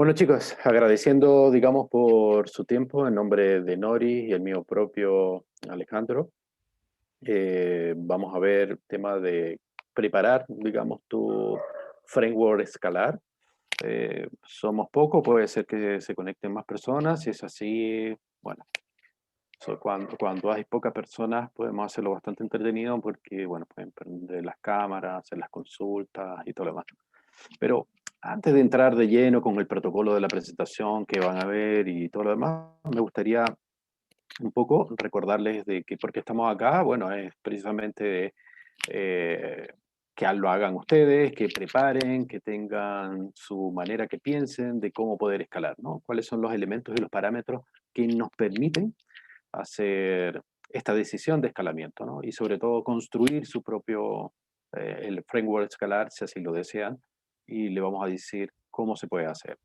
Bueno, chicos, agradeciendo, digamos, por su tiempo en nombre de Nori y el mío propio Alejandro. Vamos a ver tema de preparar, digamos, tu framework escalar. Somos pocos, puede ser que se conecten más personas. Si es así, bueno, cuando hay pocas personas podemos hacerlo bastante entretenido porque, bueno, pueden prender las cámaras, hacer las consultas y todo lo demás. Pero antes de entrar de lleno con el protocolo de la presentación que van a ver y todo lo demás, me gustaría un poco recordarles de que por qué estamos acá. Bueno, es precisamente de, que lo hagan ustedes, que preparen, que tengan su manera, que piensen de cómo poder escalar, ¿no? Cuáles son los elementos y los parámetros que nos permiten hacer esta decisión de escalamiento, ¿no? Y sobre todo construir su propio, el framework escalar, si así lo desean, y le vamos a decir cómo se puede hacer.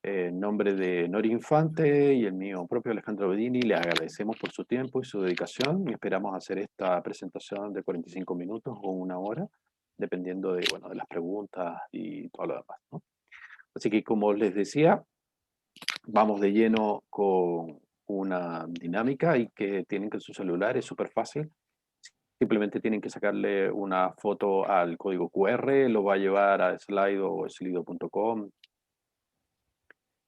En nombre de Nori Infante y el mío propio Alejandro Bedini, le agradecemos por su tiempo y su dedicación y esperamos hacer esta presentación de 45 minutos o una hora, dependiendo de, bueno, de las preguntas y todo lo demás, ¿no? Así que como les decía, vamos de lleno con una dinámica y que tienen que en su celular, es súper fácil. Simplemente tienen que sacarle una foto al código QR, lo va a llevar a Slido o slido.com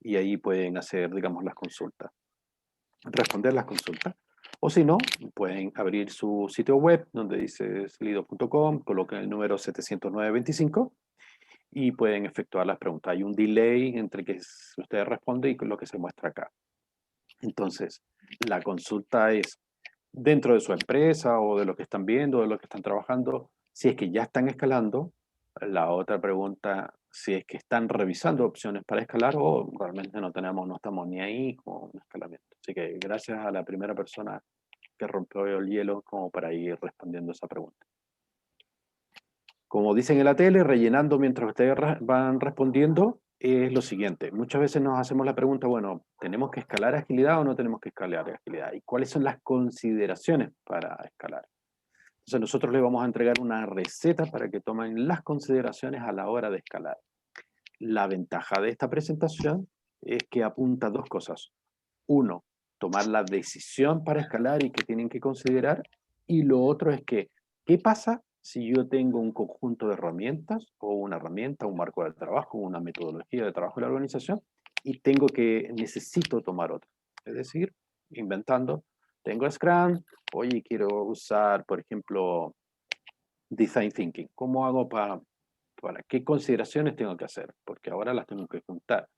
y ahí pueden hacer, digamos, las consultas, responder las consultas. O si no, pueden abrir su sitio web donde dice slido.com, coloquen el número 70925 y pueden efectuar las preguntas. Hay un delay entre que ustedes responden y lo que se muestra acá. Entonces, la consulta es dentro de su empresa o de lo que están viendo, de lo que están trabajando, si es que ya están escalando. La otra pregunta, si es que están revisando opciones para escalar o realmente no estamos ni ahí con un escalamiento. Así que gracias a la primera persona que rompió el hielo como para ir respondiendo esa pregunta. Como dicen en la tele, rellenando mientras ustedes van respondiendo, es lo siguiente. Muchas veces nos hacemos la pregunta, bueno, ¿tenemos que escalar agilidad o no tenemos que escalar agilidad? ¿Y cuáles son las consideraciones para escalar? Entonces nosotros les vamos a entregar una receta para que tomen las consideraciones a la hora de escalar. La ventaja de esta presentación es que apunta a dos cosas. Uno, tomar la decisión para escalar y que tienen que considerar. Y lo otro es que, ¿qué pasa si yo tengo un conjunto de herramientas o una herramienta, un marco de trabajo, una metodología de trabajo en la organización y necesito tomar otra? Es decir, inventando, tengo Scrum, oye, quiero usar, por ejemplo, Design Thinking. ¿Cómo hago para qué consideraciones tengo que hacer? Porque ahora las tengo que juntar.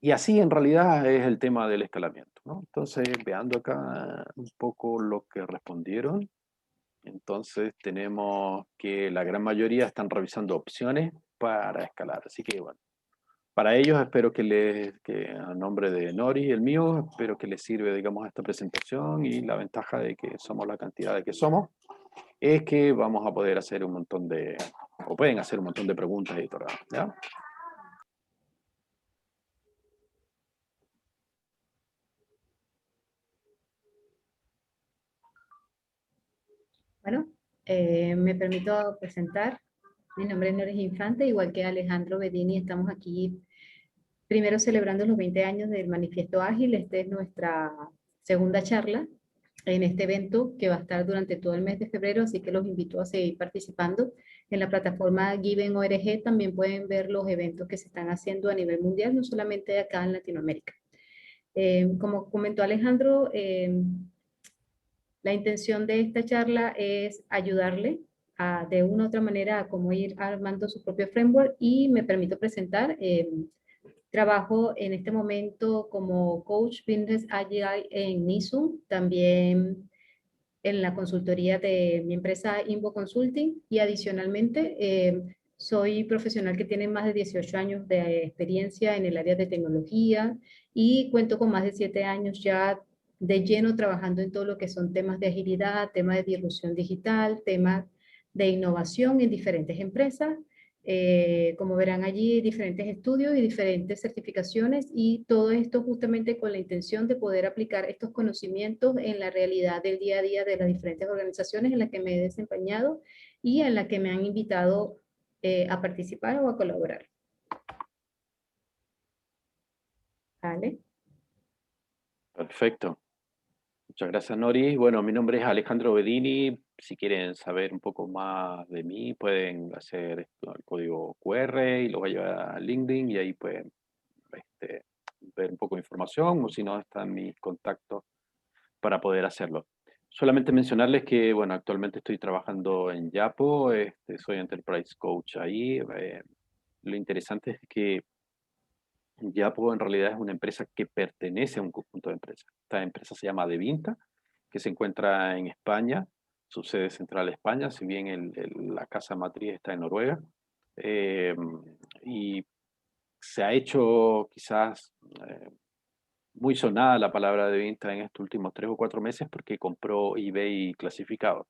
Y así en realidad es el tema del escalamiento, ¿no? Entonces, veando acá un poco lo que respondieron, entonces tenemos que la gran mayoría están revisando opciones para escalar. Así que bueno, para ellos espero que a nombre de Nori y el mío, espero que les sirva, digamos, esta presentación y la ventaja de que somos la cantidad de que somos, es que vamos a poder hacer un montón de, o pueden hacer un montón de preguntas y todo, ¿ya? Bueno, me permito presentar. Mi nombre es Nores Infante, igual que Alejandro Bedini. Estamos aquí primero celebrando los 20 años del Manifiesto Ágil. Esta es nuestra segunda charla en este evento que va a estar durante todo el mes de febrero, así que los invito a seguir participando. En la plataforma Given.org también pueden ver los eventos que se están haciendo a nivel mundial, no solamente acá en Latinoamérica. Como comentó Alejandro, la intención de esta charla es ayudarle de una u otra manera a cómo ir armando su propio framework y me permito presentar. Trabajo en este momento como coach Business Agile en Nisum, también en la consultoría de mi empresa Invo Consulting y adicionalmente soy profesional que tiene más de 18 años de experiencia en el área de tecnología y cuento con más de 7 años ya de lleno trabajando en todo lo que son temas de agilidad, temas de disrupción digital, temas de innovación en diferentes empresas. Como verán allí, diferentes estudios y diferentes certificaciones y todo esto justamente con la intención de poder aplicar estos conocimientos en la realidad del día a día de las diferentes organizaciones en las que me he desempeñado y en las que me han invitado a participar o a colaborar. ¿vale? Perfecto. Muchas gracias, Nori. Bueno, mi nombre es Alejandro Bedini. Si quieren saber un poco más de mí, pueden hacer esto, el código QR y lo voy a llevar a LinkedIn y ahí pueden este, ver un poco de información o si no, están mis contactos para poder hacerlo. Solamente mencionarles que, bueno, actualmente estoy trabajando en Yapo, soy Enterprise Coach ahí. Lo interesante es que Yapo en realidad es una empresa que pertenece a un conjunto de empresas. Esta empresa se llama Devinta, que se encuentra en España, su sede central es España, si bien la casa matriz está en Noruega. Eh, y se ha hecho quizás muy sonada la palabra Devinta en estos últimos 3 o 4 meses porque compró eBay clasificado.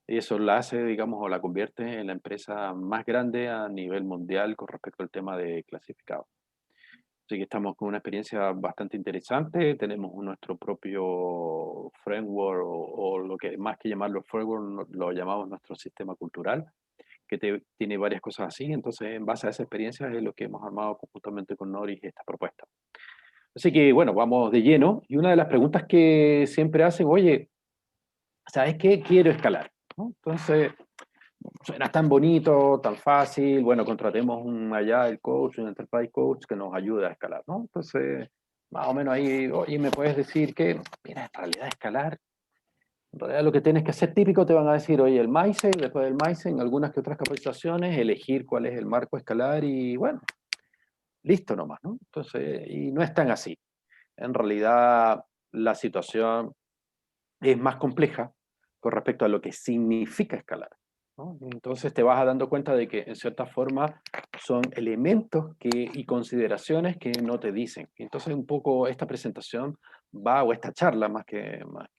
Y eso la hace, digamos, o la convierte en la empresa más grande a nivel mundial con respecto al tema de clasificado. Así que estamos con una experiencia bastante interesante. Tenemos nuestro propio framework o lo que más que llamarlo framework, lo llamamos nuestro sistema cultural, que tiene varias cosas así. Entonces, en base a esa experiencia es lo que hemos armado conjuntamente con Noris esta propuesta. Así que, bueno, vamos de lleno. Y una de las preguntas que siempre hacen, oye, ¿sabes qué? Quiero escalar, ¿no? Entonces, suena tan bonito, tan fácil, bueno, contratemos allá el coach, un enterprise coach que nos ayude a escalar, ¿no? Entonces, más o menos ahí, oye, me puedes decir que, mira, en realidad escalar, en realidad lo que tienes que hacer típico te van a decir, oye, el MySafe, después del MySafe, en algunas que otras capacitaciones, elegir cuál es el marco a escalar y bueno, listo nomás, ¿no? Entonces, y no es tan así. En realidad, la situación es más compleja con respecto a lo que significa escalar, ¿no? Entonces te vas dando cuenta de que en cierta forma son elementos y consideraciones que no te dicen. Entonces un poco esta presentación va, o esta charla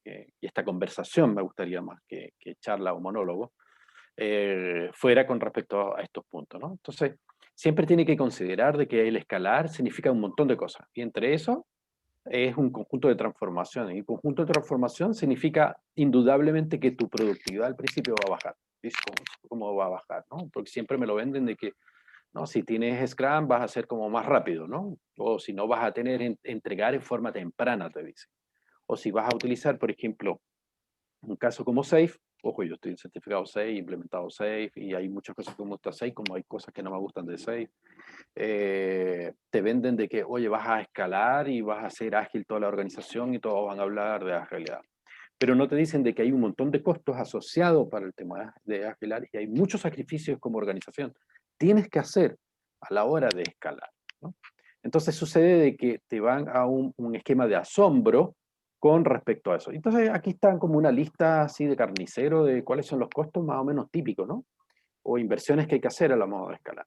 y esta conversación me gustaría más que charla o monólogo, fuera con respecto a estos puntos, ¿no? Entonces siempre tiene que considerar de que el escalar significa un montón de cosas, y entre eso es un conjunto de transformaciones. Y conjunto de transformación significa indudablemente que tu productividad al principio va a bajar. ¿Ves cómo va a bajar? ¿No? Porque siempre me lo venden de que, no, si tienes Scrum vas a ser como más rápido, ¿no? O si no vas a tener entregar en forma temprana, te dicen. O si vas a utilizar, por ejemplo, un caso como Safe, ojo, yo estoy certificado Safe, implementado Safe, y hay muchas cosas que me gustan Safe, como hay cosas que no me gustan de Safe. Te venden de que, oye, vas a escalar y vas a hacer ágil toda la organización y todos van a hablar de agilidad. Pero no te dicen de que hay un montón de costos asociados para el tema de escalar y hay muchos sacrificios como organización. Tienes que hacer a la hora de escalar, ¿no? Entonces sucede de que te van a un esquema de asombro con respecto a eso. Entonces aquí están como una lista así de carnicero de cuáles son los costos más o menos típicos, ¿no? O inversiones que hay que hacer a la modo de escalar.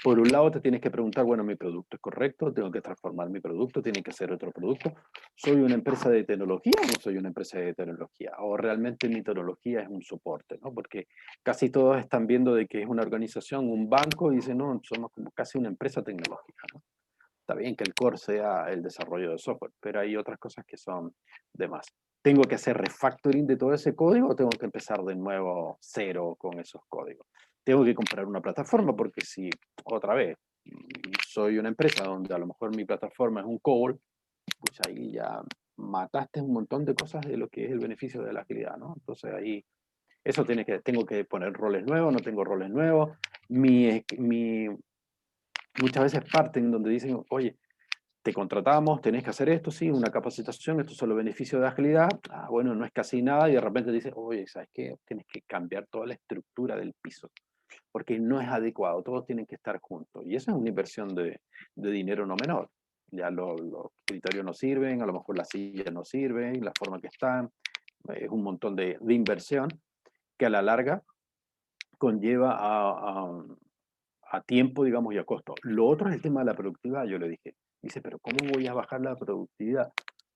Por un lado te tienes que preguntar, bueno, mi producto es correcto, tengo que transformar mi producto, tiene que ser otro producto. ¿Soy una empresa de tecnología o no soy una empresa de tecnología? O realmente mi tecnología es un soporte, ¿no? Porque casi todos están viendo de que es una organización, un banco, y dicen, no, somos como casi una empresa tecnológica, ¿no? Está bien que el core sea el desarrollo de software, pero hay otras cosas que son de más. ¿Tengo que hacer refactoring de todo ese código o tengo que empezar de nuevo cero con esos códigos? Tengo que comprar una plataforma porque si, otra vez, soy una empresa donde a lo mejor mi plataforma es un COBOL, pues ahí ya mataste un montón de cosas de lo que es el beneficio de la agilidad, ¿no? Entonces ahí, eso tengo que poner roles nuevos, no tengo roles nuevos. Muchas veces parten donde dicen, oye, te contratamos, tenés que hacer esto, sí, una capacitación, estos son los beneficios de agilidad. Ah, bueno, no es casi nada y de repente dices, oye, ¿sabes qué? Tienes que cambiar toda la estructura del piso porque no es adecuado, todos tienen que estar juntos. Y eso es una inversión de dinero no menor. Ya los criterios no sirven, a lo mejor las sillas no sirven, la forma que están, es un montón de inversión que a la larga conlleva a tiempo, digamos, y a costo. Lo otro es el tema de la productividad, yo le dije. Dice, pero ¿cómo voy a bajar la productividad?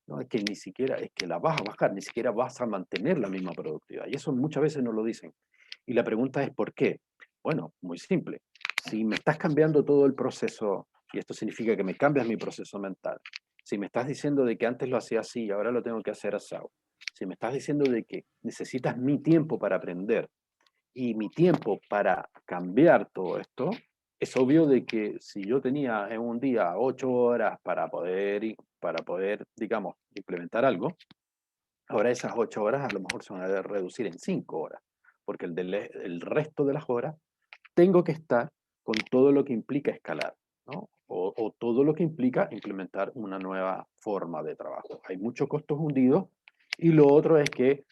No, es que ni siquiera, es que la vas a bajar, ni siquiera vas a mantener la misma productividad. Y eso muchas veces no lo dicen. Y la pregunta es, ¿por qué? Bueno, muy simple. Si me estás cambiando todo el proceso, y esto significa que me cambias mi proceso mental, si me estás diciendo de que antes lo hacía así y ahora lo tengo que hacer así, si me estás diciendo de que necesitas mi tiempo para aprender y mi tiempo para cambiar todo esto, es obvio de que si yo tenía en un día 8 horas para poder, digamos, implementar algo, ahora esas 8 horas a lo mejor se van a reducir en 5 horas, porque el resto de las horas tengo que estar con todo lo que implica escalar, ¿no? O todo lo que implica implementar una nueva forma de trabajo. Hay muchos costos hundidos y lo otro es que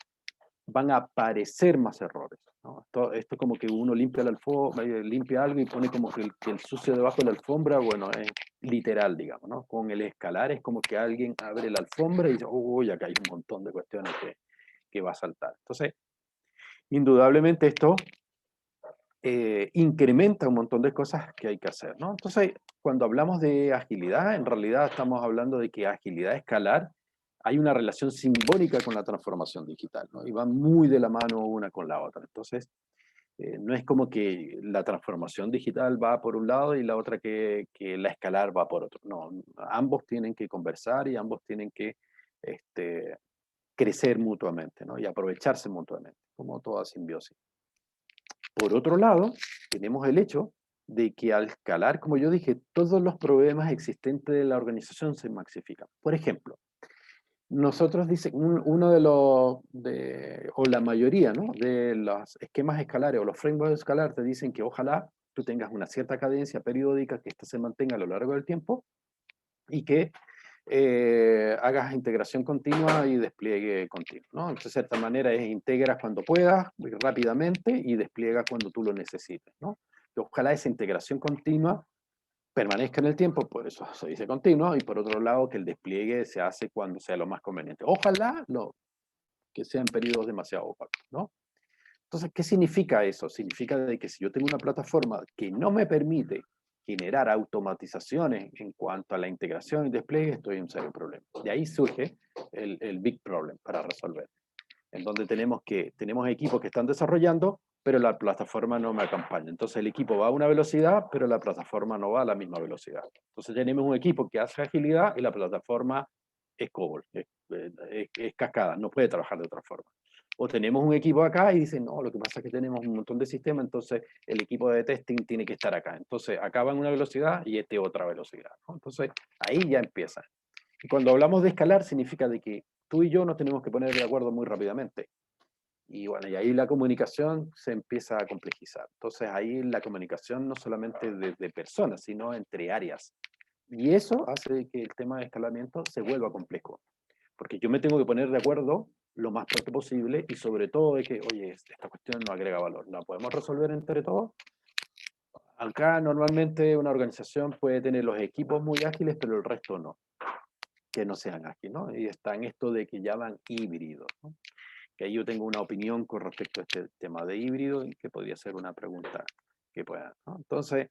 van a aparecer más errores, ¿no? Esto como que uno limpia la alfombra, limpia algo y pone como que el sucio debajo de la alfombra, bueno, es literal, digamos, ¿no? Con el escalar es como que alguien abre la alfombra y dice, uy, acá hay un montón de cuestiones que va a saltar. Entonces, indudablemente esto incrementa un montón de cosas que hay que hacer, ¿no? Entonces, cuando hablamos de agilidad, en realidad estamos hablando de que agilidad escalar hay una relación simbólica con la transformación digital, ¿no? Y van muy de la mano una con la otra. Entonces, no es como que la transformación digital va por un lado y la otra que la escalar va por otro. No, ambos tienen que conversar y ambos tienen que este, crecer mutuamente, ¿no? Y aprovecharse mutuamente, como toda simbiosis. Por otro lado, tenemos el hecho de que al escalar, como yo dije, todos los problemas existentes de la organización se maxifican. Por ejemplo, nosotros dicen, uno de los, o la mayoría, ¿no? De los esquemas escalares o los frameworks escalares te dicen que ojalá tú tengas una cierta cadencia periódica, que ésta se mantenga a lo largo del tiempo y que hagas integración continua y despliegue continuo, ¿no? Entonces, de cierta manera, integras cuando puedas, rápidamente, y despliegas cuando tú lo necesites, ¿no? Y ojalá esa integración continua permanezca en el tiempo, por eso se dice continuo, y por otro lado, que el despliegue se hace cuando sea lo más conveniente. Ojalá que sean periodos demasiado opacos, ¿no? Entonces, ¿qué significa eso? Significa de que si yo tengo una plataforma que no me permite generar automatizaciones en cuanto a la integración y despliegue, estoy en un serio problema. De ahí surge el big problem para resolver, en donde tenemos equipos que están desarrollando, pero la plataforma no me acompaña. Entonces el equipo va a una velocidad, pero la plataforma no va a la misma velocidad. Entonces tenemos un equipo que hace agilidad y la plataforma es COBOL, es cascada, no puede trabajar de otra forma. O tenemos un equipo acá y dicen, no, lo que pasa es que tenemos un montón de sistemas, entonces el equipo de testing tiene que estar acá. Entonces acá va en una velocidad y este otra velocidad, ¿no? Entonces ahí ya empieza. Y cuando hablamos de escalar significa de que tú y yo nos tenemos que poner de acuerdo muy rápidamente. Y bueno, y ahí la comunicación se empieza a complejizar. Entonces ahí la comunicación no solamente de personas, sino entre áreas. Y eso hace que el tema de escalamiento se vuelva complejo. Porque yo me tengo que poner de acuerdo lo más pronto posible y sobre todo de que, oye, esta cuestión no agrega valor. ¿La podemos resolver entre todos? Acá normalmente una organización puede tener los equipos muy ágiles, pero el resto no, que no sean ágiles, ¿no? Y está en esto de que llaman híbridos, ¿no? Que ahí yo tengo una opinión con respecto a este tema de híbrido y que podría ser una pregunta que pueda, ¿no? Entonces,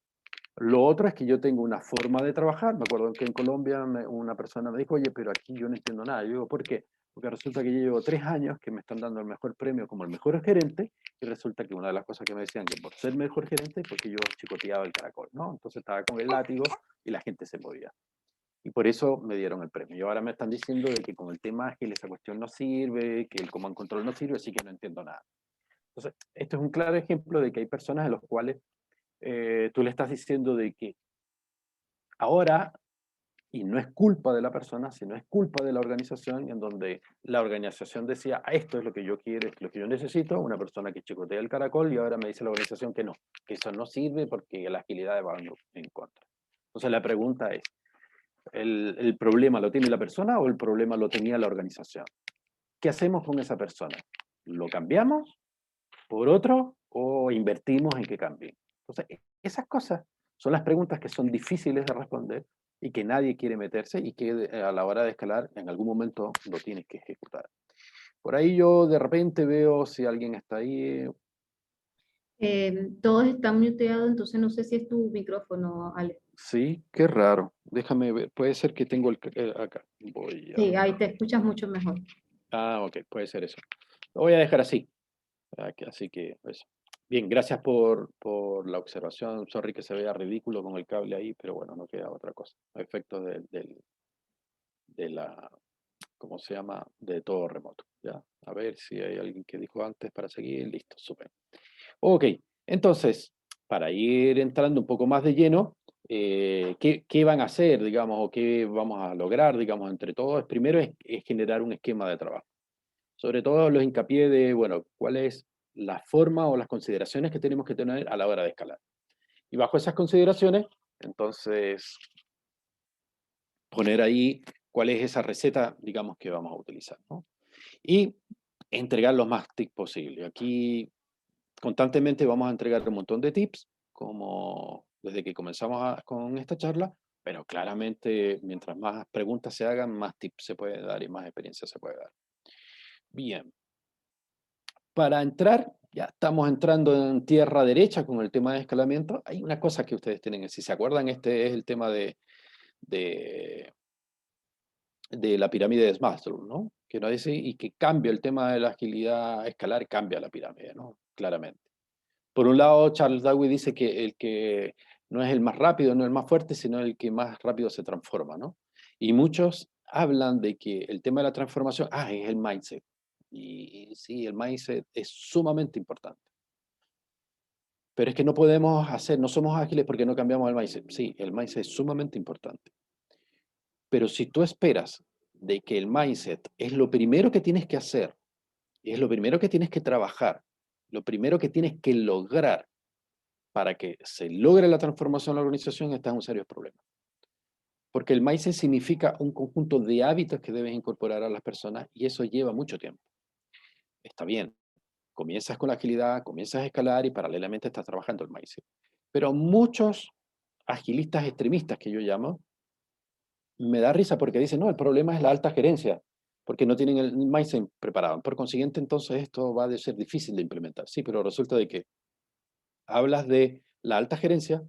lo otro es que yo tengo una forma de trabajar. Me acuerdo que en Colombia una persona me dijo, oye, pero aquí yo no entiendo nada. Yo digo, ¿por qué? Porque resulta que yo llevo 3 años que me están dando el mejor premio como el mejor gerente y resulta que una de las cosas que me decían que por ser mejor gerente, porque yo chicoteaba el caracol, ¿no? Entonces estaba con el látigo y la gente se movía. Y por eso me dieron el premio. Y ahora me están diciendo de que con el tema ágil esa cuestión no sirve, que el command control no sirve, así que no entiendo nada. Entonces, esto es un claro ejemplo de que hay personas a los cuales tú le estás diciendo de que ahora, y no es culpa de la persona, sino es culpa de la organización, en donde la organización decía, "Ah, esto es lo que yo quiero, esto es lo que yo necesito", una persona que chicotea el caracol, y ahora me dice la organización que no, que eso no sirve porque la agilidad va en contra. Entonces la pregunta es, ¿el problema lo tiene la persona o el problema lo tenía la organización? ¿Qué hacemos con esa persona? ¿Lo cambiamos por otro o invertimos en que cambie? Entonces, esas cosas son las preguntas que son difíciles de responder y que nadie quiere meterse y que a la hora de escalar en algún momento lo tienes que ejecutar. Por ahí yo de repente veo si alguien está ahí. Todos están muteados, entonces no sé si es tu micrófono, Ale. Sí, qué raro. Déjame ver. Puede ser que tengo acá. Sí, ahí te escuchas mucho mejor. Ok, puede ser eso. Lo voy a dejar así. Así que, eso. Bien, gracias por la observación. Sorry que se vea ridículo con el cable ahí, pero bueno, no queda otra cosa. A efectos de la, ¿cómo se llama? De todo remoto. ¿Ya? A ver si hay alguien que dijo antes para seguir. Listo, súper. Ok, entonces, para ir entrando un poco más de lleno, ¿qué van a hacer, digamos, o qué vamos a lograr, digamos, entre todos? Primero es generar un esquema de trabajo. Sobre todo los hincapié de, bueno, cuál es la forma o las consideraciones que tenemos que tener a la hora de escalar. Y bajo esas consideraciones, entonces, poner ahí cuál es esa receta, digamos, que vamos a utilizar, ¿no? Y entregar los más tips posible. Aquí constantemente vamos a entregar un montón de tips, como desde que comenzamos con esta charla, pero claramente mientras más preguntas se hagan, más tips se puede dar y más experiencia se puede dar. Bien, para entrar, ya estamos entrando en tierra derecha con el tema de escalamiento. Hay una cosa que ustedes tienen, si se acuerdan, este es el tema de, de la pirámide de Maslow, ¿no? Que nos dice, y que cambia el tema de la agilidad escalar, cambia la pirámide, ¿no? Claramente. Por un lado, Charles Darwin dice que el que no es el más rápido, no es el más fuerte, sino el que más rápido se transforma, ¿no? Y muchos hablan de que el tema de la transformación, es el mindset. Y sí, el mindset es sumamente importante. Pero es que no podemos hacer, no somos ágiles porque no cambiamos el mindset. Sí, el mindset es sumamente importante. Pero si tú esperas de que el mindset es lo primero que tienes que hacer, es lo primero que tienes que trabajar, lo primero que tienes que lograr para que se logre la transformación de la organización, estás en un serio problema. Porque el mindset significa un conjunto de hábitos que debes incorporar a las personas y eso lleva mucho tiempo. Está bien, comienzas con la agilidad, comienzas a escalar y paralelamente estás trabajando el mindset. Pero muchos agilistas extremistas que yo llamo, me da risa porque dicen, no, el problema es la alta gerencia, porque no tienen el mindset preparado. Por consiguiente, entonces esto va a ser difícil de implementar. Sí, pero resulta de que hablas de la alta gerencia,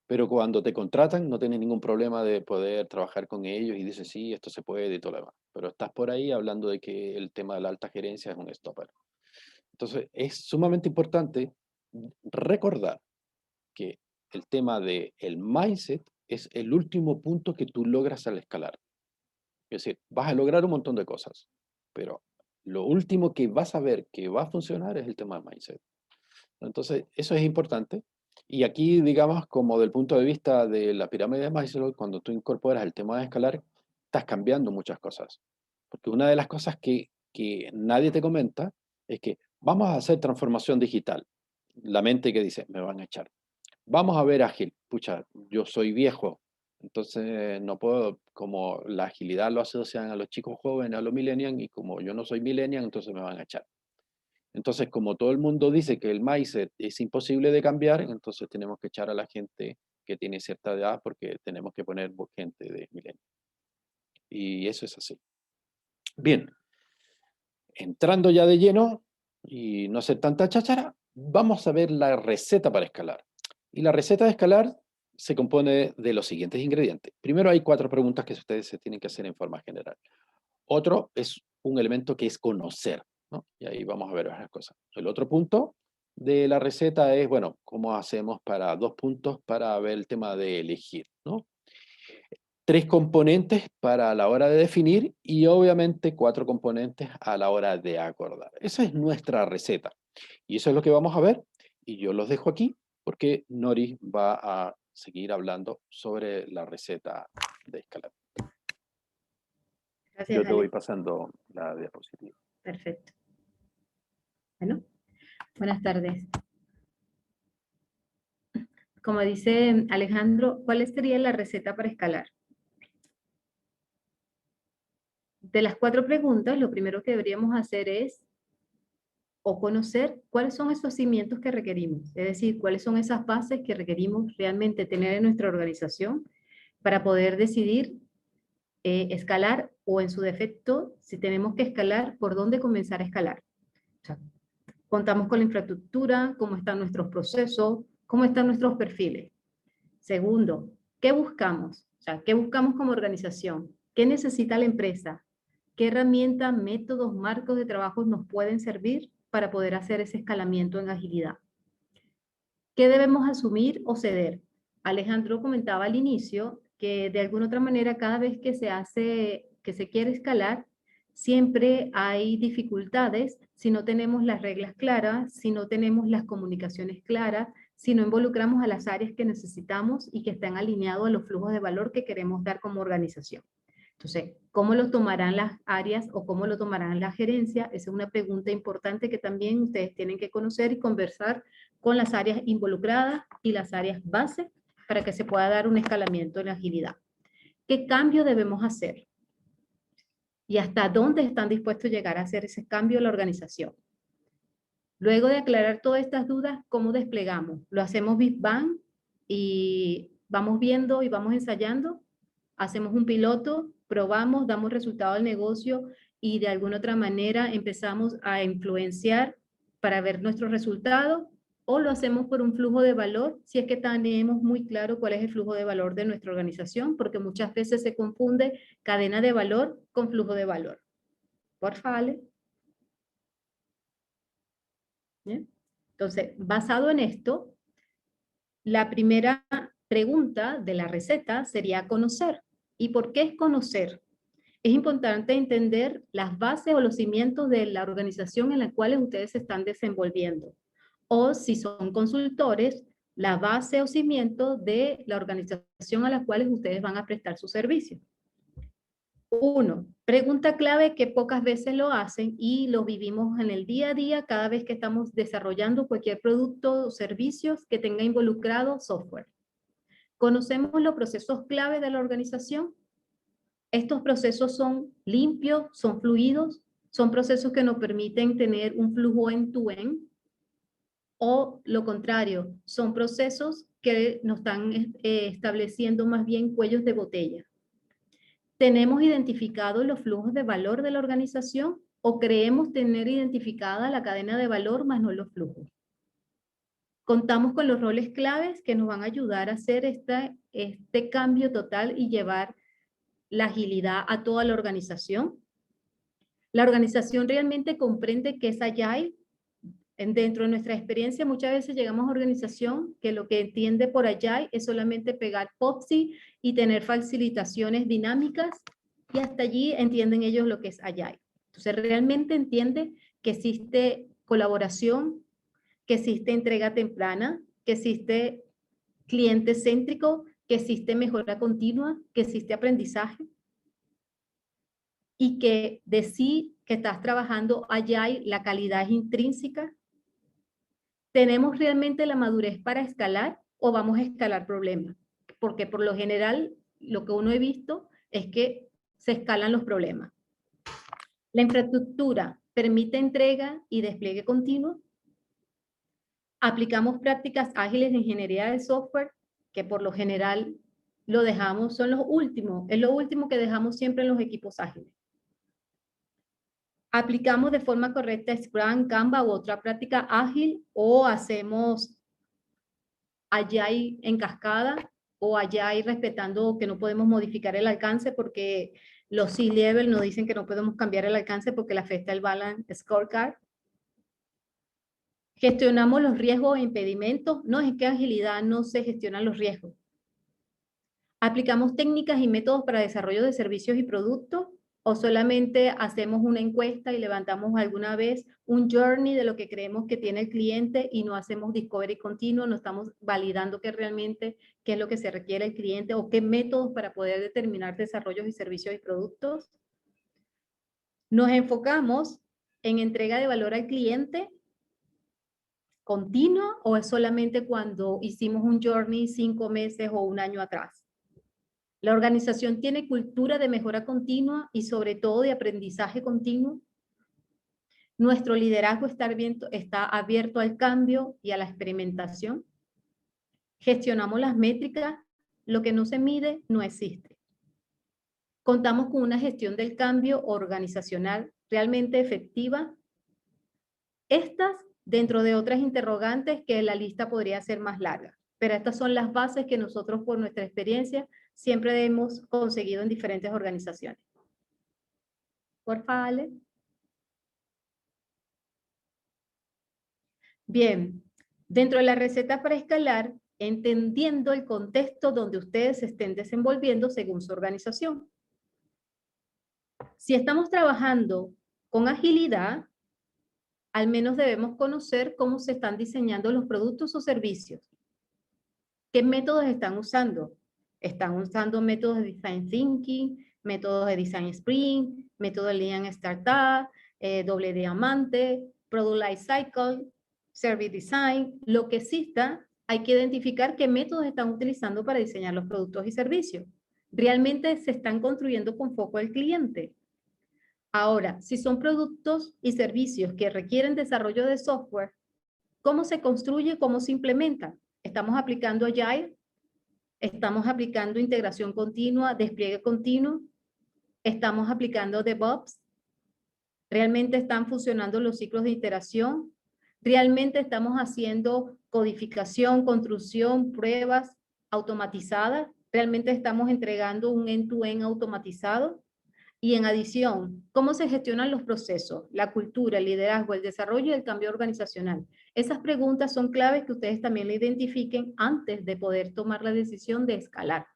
pero cuando te contratan no tienes ningún problema de poder trabajar con ellos y dices, sí, esto se puede y todo lo demás. Pero estás por ahí hablando de que el tema de la alta gerencia es un stopper. Entonces, es sumamente importante recordar que el tema del mindset es el último punto que tú logras al escalar. Es decir, vas a lograr un montón de cosas, pero lo último que vas a ver que va a funcionar es el tema del mindset. Entonces, eso es importante. Y aquí, digamos, como del punto de vista de la pirámide de Maslow, cuando tú incorporas el tema de escalar, estás cambiando muchas cosas. Porque una de las cosas que nadie te comenta es que vamos a hacer transformación digital. La mente que dice, me van a echar. Vamos a ver ágil. Pucha, yo soy viejo, entonces no puedo, como la agilidad lo asocian a los chicos jóvenes, a los millennials, y como yo no soy millennial, entonces me van a echar. Entonces, como todo el mundo dice que el mindset es imposible de cambiar, entonces tenemos que echar a la gente que tiene cierta edad porque tenemos que poner gente de milenio. Y eso es así. Bien, entrando ya de lleno y no hacer tanta cháchara, vamos a ver la receta para escalar. Y la receta de escalar se compone de los siguientes ingredientes. Primero hay 4 preguntas que ustedes se tienen que hacer en forma general. Otro es un elemento que es conocer, ¿no? Y ahí vamos a ver varias cosas. El otro punto de la receta es, bueno, ¿cómo hacemos para 2 puntos para ver el tema de elegir, ¿no? 3 componentes para la hora de definir y obviamente 4 componentes a la hora de acordar. Esa es nuestra receta. Y eso es lo que vamos a ver. Y yo los dejo aquí porque Nori va a seguir hablando sobre la receta de escalar. Gracias, Yo te voy Ale. pasando la diapositiva. Perfecto. Bueno, buenas tardes. Como dice Alejandro, ¿cuál sería la receta para escalar? De las 4 preguntas, lo primero que deberíamos hacer es o conocer cuáles son esos cimientos que requerimos, es decir, cuáles son esas bases que requerimos realmente tener en nuestra organización para poder decidir escalar o en su defecto, si tenemos que escalar, por dónde comenzar a escalar. O sea, contamos con la infraestructura, cómo están nuestros procesos, cómo están nuestros perfiles. Segundo, ¿qué buscamos? O sea, ¿qué buscamos como organización? ¿Qué necesita la empresa? ¿Qué herramientas, métodos, marcos de trabajo nos pueden servir para poder hacer ese escalamiento en agilidad? ¿Qué debemos asumir o ceder? Alejandro comentaba al inicio que de alguna otra manera cada vez que se quiere escalar, siempre hay dificultades si no tenemos las reglas claras, si no tenemos las comunicaciones claras, si no involucramos a las áreas que necesitamos y que están alineados a los flujos de valor que queremos dar como organización. Entonces, ¿cómo lo tomarán las áreas o cómo lo tomarán la gerencia? Esa es una pregunta importante que también ustedes tienen que conocer y conversar con las áreas involucradas y las áreas base para que se pueda dar un escalamiento en la agilidad. ¿Qué cambio debemos hacer? ¿Y hasta dónde están dispuestos a llegar a hacer ese cambio en la organización? Luego de aclarar todas estas dudas, ¿cómo desplegamos? ¿Lo hacemos Big Bang y vamos viendo y vamos ensayando? ¿Hacemos un piloto, probamos, damos resultado al negocio y de alguna otra manera empezamos a influenciar para ver nuestros resultados? ¿O lo hacemos por un flujo de valor? Si es que tenemos muy claro cuál es el flujo de valor de nuestra organización, porque muchas veces se confunde cadena de valor con flujo de valor. Por favor. ¿Bien? Entonces, basado en esto, la primera pregunta de la receta sería conocer. ¿Y por qué es conocer? Es importante entender las bases o los cimientos de la organización en la cual ustedes se están desenvolviendo. O si son consultores, la base o cimiento de la organización a la cual ustedes van a prestar su servicio. Uno, pregunta clave que pocas veces lo hacen y lo vivimos en el día a día cada vez que estamos desarrollando cualquier producto o servicios que tenga involucrado software. ¿Conocemos los procesos clave de la organización? Estos procesos son limpios, son fluidos, son procesos que nos permiten tener un flujo end-to-end, o lo contrario, son procesos que nos están estableciendo más bien cuellos de botella. ¿Tenemos identificados los flujos de valor de la organización o creemos tener identificada la cadena de valor más no los flujos? Contamos con los roles claves que nos van a ayudar a hacer este cambio total y llevar la agilidad a toda la organización. La organización realmente comprende que es Agile. Dentro de nuestra experiencia, muchas veces llegamos a organización que lo que entiende por Agile es solamente pegar POTSI y tener facilitaciones dinámicas, y hasta allí entienden ellos lo que es Agile. Entonces, realmente entiende que existe colaboración, que existe entrega temprana, que existe cliente céntrico, que existe mejora continua, que existe aprendizaje, y que de sí que estás trabajando Agile, la calidad es intrínseca. ¿Tenemos realmente la madurez para escalar o vamos a escalar problemas? Porque por lo general lo que uno he visto es que se escalan los problemas. La infraestructura permite entrega y despliegue continuo. Aplicamos prácticas ágiles de ingeniería de software, que por lo general lo dejamos, son los últimos, es lo último que dejamos siempre en los equipos ágiles. Aplicamos de forma correcta Scrum, Canva u otra práctica ágil, o hacemos Agile en cascada o Agile respetando que no podemos modificar el alcance porque los C-Level nos dicen que no podemos cambiar el alcance porque le afecta el Balance Scorecard. Gestionamos los riesgos e impedimentos. No, es que agilidad no se gestionan los riesgos. ¿Aplicamos técnicas y métodos para desarrollo de servicios y productos? ¿O solamente hacemos una encuesta y levantamos alguna vez un journey de lo que creemos que tiene el cliente y no hacemos discovery continuo, no estamos validando que realmente qué es lo que se requiere el cliente o qué métodos para poder determinar desarrollos y servicios y productos? ¿Nos enfocamos en entrega de valor al cliente continua o es solamente cuando hicimos un journey 5 meses o un año atrás? La organización tiene cultura de mejora continua y sobre todo de aprendizaje continuo. Nuestro liderazgo está abierto al cambio y a la experimentación. Gestionamos las métricas. Lo que no se mide no existe. Contamos con una gestión del cambio organizacional realmente efectiva. Estas, dentro de otras interrogantes que la lista podría ser más larga, pero estas son las bases que nosotros por nuestra experiencia siempre hemos conseguido en diferentes organizaciones. Por favor, Ale. Bien, dentro de la receta para escalar, entendiendo el contexto donde ustedes se estén desenvolviendo según su organización. Si estamos trabajando con agilidad, al menos debemos conocer cómo se están diseñando los productos o servicios. ¿Qué métodos están usando? Están usando métodos de Design Thinking, métodos de Design Sprint, método de Lean Startup, doble diamante, Product Life Cycle, Service Design, lo que exista, hay que identificar qué métodos están utilizando para diseñar los productos y servicios. Realmente se están construyendo con foco al cliente. Ahora, si son productos y servicios que requieren desarrollo de software, ¿cómo se construye? ¿Cómo se implementa? ¿Estamos aplicando Agile? ¿Estamos aplicando integración continua, despliegue continuo? ¿Estamos aplicando DevOps? ¿Realmente están funcionando los ciclos de iteración? ¿Realmente estamos haciendo codificación, construcción, pruebas automatizadas? ¿Realmente estamos entregando un end-to-end automatizado? Y en adición, ¿cómo se gestionan los procesos, la cultura, el liderazgo, el desarrollo y el cambio organizacional? Esas preguntas son claves que ustedes también le identifiquen antes de poder tomar la decisión de escalar.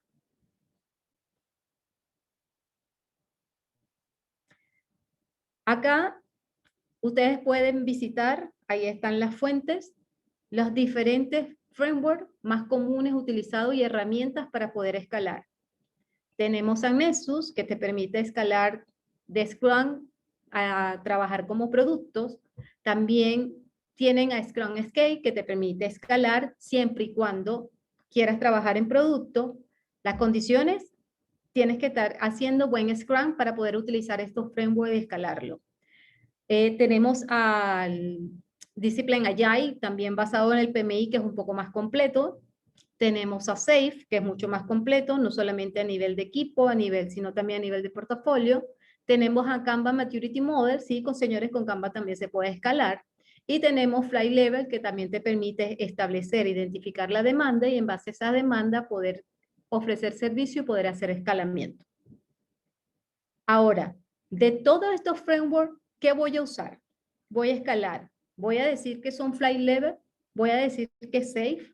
Acá ustedes pueden visitar, ahí están las fuentes, los diferentes frameworks más comunes utilizados y herramientas para poder escalar. Tenemos a Nessus, que te permite escalar de Scrum a trabajar como productos. También tienen a Scrum Scale, que te permite escalar siempre y cuando quieras trabajar en producto. Las condiciones, tienes que estar haciendo buen Scrum para poder utilizar estos frameworks y escalarlo. Tenemos al Discipline Agile, también basado en el PMI, que es un poco más completo. Tenemos a SAFe, que es mucho más completo, no solamente a nivel de equipo, sino también a nivel de portafolio. Tenemos a Canva Maturity Model, sí, con señores con Canva también se puede escalar. Y tenemos Fly Level, que también te permite establecer, identificar la demanda y en base a esa demanda poder ofrecer servicio y poder hacer escalamiento. Ahora, de todos estos frameworks, ¿qué voy a usar? Voy a escalar. Voy a decir que son Fly Level, voy a decir que es SAFe,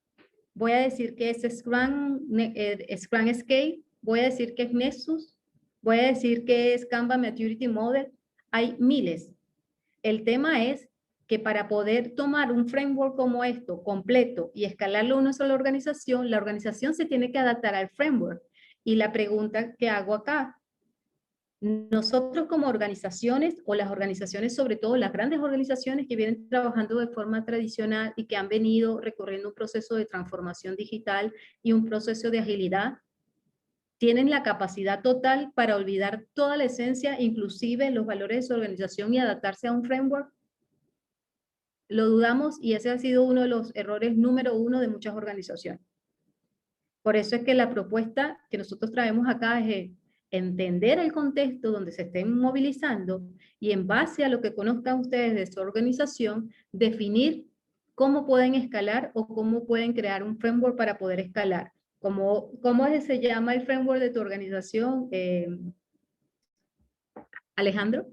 voy a decir que es Scrum Scale, voy a decir que es Nessus, voy a decir que es Canva Maturity Model. Hay miles. El tema es que para poder tomar un framework como esto, completo, y escalarlo a una sola organización, la organización se tiene que adaptar al framework. Y la pregunta que hago acá, nosotros como organizaciones, o las organizaciones, sobre todo las grandes organizaciones que vienen trabajando de forma tradicional y que han venido recorriendo un proceso de transformación digital y un proceso de agilidad, tienen la capacidad total para olvidar toda la esencia, inclusive los valores de su organización, y adaptarse a un framework. Lo dudamos, y ese ha sido uno de los errores número uno de muchas organizaciones. Por eso es que la propuesta que nosotros traemos acá es entender el contexto donde se estén movilizando y en base a lo que conozcan ustedes de su organización, definir cómo pueden escalar o cómo pueden crear un framework para poder escalar. ¿Cómo se llama el framework de tu organización, Alejandro?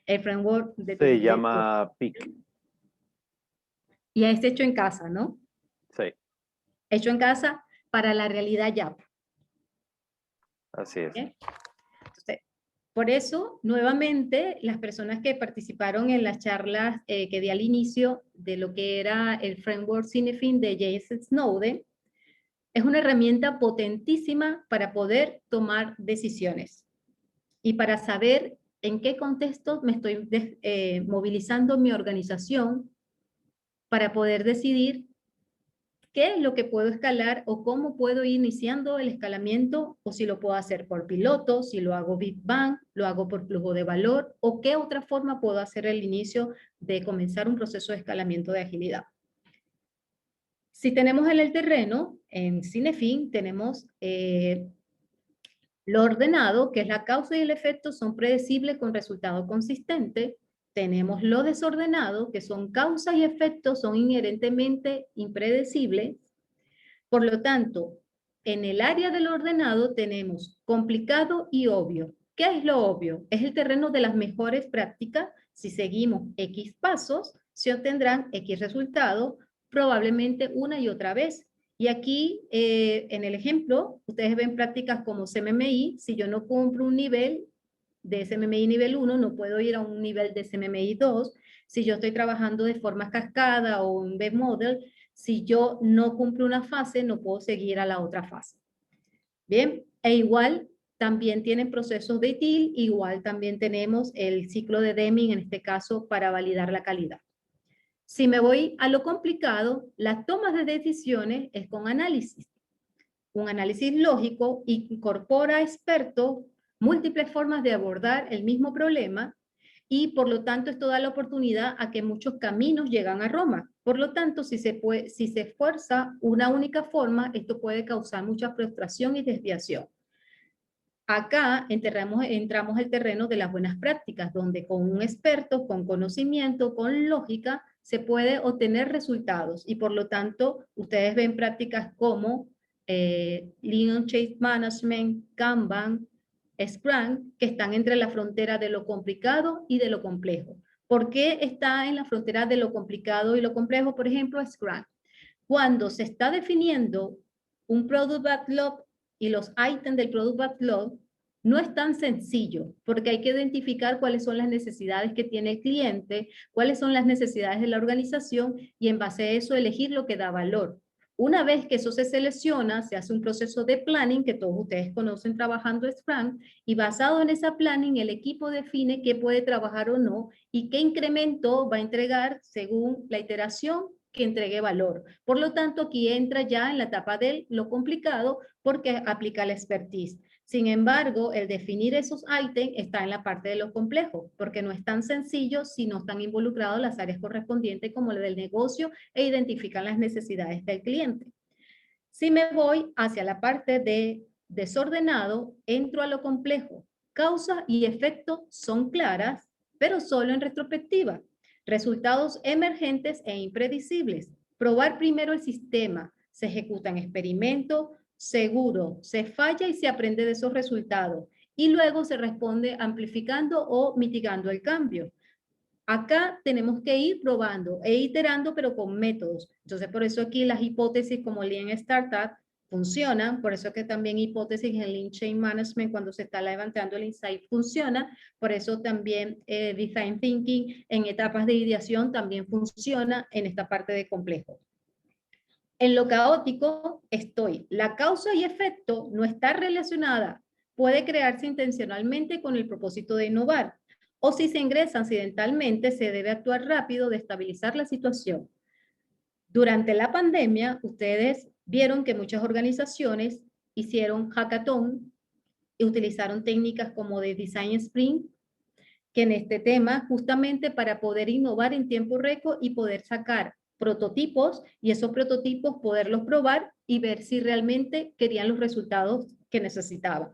El framework de tu... Se llama PIC. Y es hecho en casa, ¿no? Sí. Hecho en casa para la realidad ya. Así es. ¿Okay? Entonces, por eso, nuevamente, las personas que participaron en las charlas que di al inicio de lo que era el framework Cinefin de Jason Snowden, es una herramienta potentísima para poder tomar decisiones y para saber en qué contexto me estoy movilizando mi organización para poder decidir qué es lo que puedo escalar o cómo puedo ir iniciando el escalamiento, o si lo puedo hacer por piloto, si lo hago Big Bang, lo hago por flujo de valor, o qué otra forma puedo hacer el inicio de comenzar un proceso de escalamiento de agilidad. Si tenemos en el terreno, en Cinefin, tenemos lo ordenado, que es la causa y el efecto son predecibles con resultado consistente. Tenemos lo desordenado, que son causas y efectos son inherentemente impredecibles. Por lo tanto, en el área del ordenado tenemos complicado y obvio. ¿Qué es lo obvio? Es el terreno de las mejores prácticas. Si seguimos X pasos, se obtendrán X resultados, probablemente una y otra vez. Y aquí, en el ejemplo, ustedes ven prácticas como CMMI. Si yo no cumplo un nivel de CMMI nivel 1, no puedo ir a un nivel de CMMI 2. Si yo estoy trabajando de forma cascada o en B-Model, si yo no cumplo una fase, no puedo seguir a la otra fase. Bien, e igual también tienen procesos de ITIL, igual también tenemos el ciclo de Deming, en este caso, para validar la calidad. Si me voy a lo complicado, las tomas de decisiones es con análisis. Un análisis lógico incorpora a expertos múltiples formas de abordar el mismo problema y por lo tanto esto da la oportunidad a que muchos caminos llegan a Roma. Por lo tanto, si se esfuerza una única forma, esto puede causar mucha frustración y desviación. Acá entramos al terreno de las buenas prácticas, donde con un experto, con conocimiento, con lógica, se puede obtener resultados y por lo tanto ustedes ven prácticas como Lean Change Management, Kanban, Scrum, que están entre la frontera de lo complicado y de lo complejo. ¿Por qué está en la frontera de lo complicado y lo complejo? Por ejemplo, Scrum. Cuando se está definiendo un Product Backlog y los ítems del Product Backlog, no es tan sencillo, porque hay que identificar cuáles son las necesidades que tiene el cliente, cuáles son las necesidades de la organización y en base a eso elegir lo que da valor. Una vez que eso se selecciona, se hace un proceso de planning que todos ustedes conocen trabajando Scrum y basado en esa planning el equipo define qué puede trabajar o no y qué incremento va a entregar según la iteración que entregue valor. Por lo tanto, aquí entra ya en la etapa de lo complicado porque aplica la expertise. Sin embargo, el definir esos ítems está en la parte de lo complejo, porque no es tan sencillo si no están involucrados las áreas correspondientes como la del negocio e identifican las necesidades del cliente. Si me voy hacia la parte de desordenado, entro a lo complejo. Causa y efecto son claras, pero solo en retrospectiva. Resultados emergentes e impredecibles. Probar primero el sistema. Se ejecutan experimentos, seguro, se falla y se aprende de esos resultados. Y luego se responde amplificando o mitigando el cambio. Acá tenemos que ir probando e iterando, pero con métodos. Entonces, por eso aquí las hipótesis como Lean Startup funcionan, por eso que también hipótesis en Lean Chain Management, cuando se está levantando el insight, funciona. Por eso también Design Thinking en etapas de ideación también funciona en esta parte de complejo. En lo caótico estoy. La causa y efecto no está relacionada. Puede crearse intencionalmente con el propósito de innovar. O si se ingresa accidentalmente, se debe actuar rápido de estabilizar la situación. Durante la pandemia, ustedes vieron que muchas organizaciones hicieron hackathon y utilizaron técnicas como de Design Sprint, que en este tema, justamente para poder innovar en tiempo récord y poder sacar prototipos y esos prototipos poderlos probar y ver si realmente querían los resultados que necesitaban.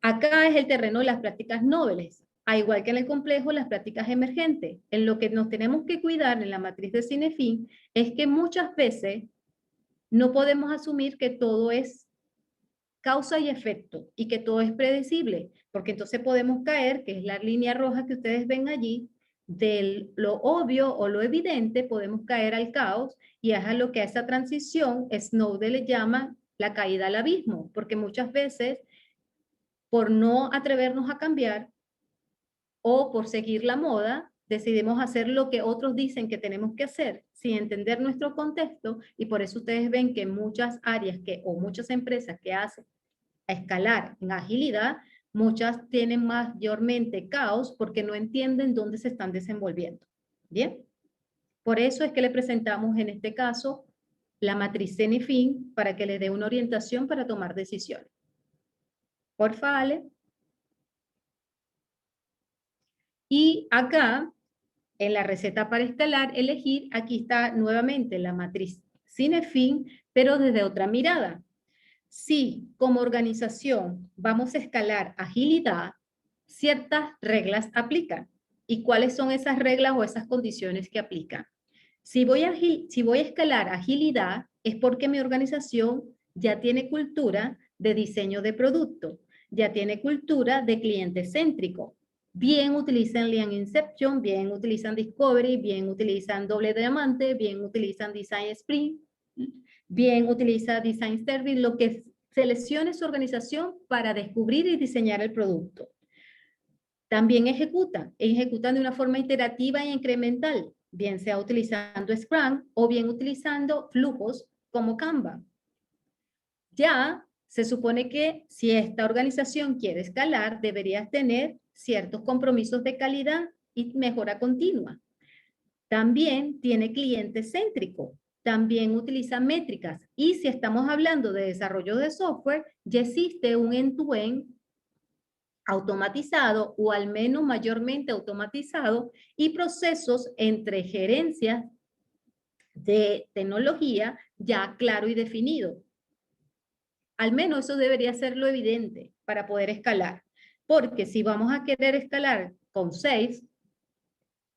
Acá es el terreno de las prácticas nobles, a igual que en el complejo, las prácticas emergentes. En lo que nos tenemos que cuidar en la matriz de Cinefin es que muchas veces no podemos asumir que todo es causa y efecto y que todo es predecible, porque entonces podemos caer, que es la línea roja que ustedes ven allí, de lo obvio o lo evidente, podemos caer al caos y es a lo que a esa transición Snowden le llama la caída al abismo, porque muchas veces por no atrevernos a cambiar o por seguir la moda, decidimos hacer lo que otros dicen que tenemos que hacer sin entender nuestro contexto y por eso ustedes ven que muchas áreas o muchas empresas que hacen a escalar en agilidad, muchas tienen mayormente caos porque no entienden dónde se están desenvolviendo. Bien, por eso es que le presentamos en este caso la matriz Cenefin para que les dé una orientación para tomar decisiones. Porfa, Ale. Y acá, en la receta para escalar, elegir, aquí está nuevamente la matriz Cinefin, pero desde otra mirada. Si como organización vamos a escalar agilidad, ciertas reglas aplican. ¿Y cuáles son esas reglas o esas condiciones que aplican? Si voy a escalar agilidad, es porque mi organización ya tiene cultura de diseño de producto, ya tiene cultura de cliente céntrico. Bien utilizan Lean Inception, bien utilizan Discovery, bien utilizan doble diamante, bien utilizan Design Sprint, bien utiliza Design Service, lo que seleccione su organización para descubrir y diseñar el producto. También ejecutan de una forma iterativa e incremental, bien sea utilizando Scrum o bien utilizando flujos como Kanban. Ya se supone que si esta organización quiere escalar, debería tener ciertos compromisos de calidad y mejora continua. También tiene cliente céntrico, también utiliza métricas y si estamos hablando de desarrollo de software, ya existe un end-to-end automatizado o al menos mayormente automatizado y procesos entre gerencias de tecnología ya claro y definido. Al menos eso debería ser lo evidente para poder escalar. Porque si vamos a querer escalar con Sage,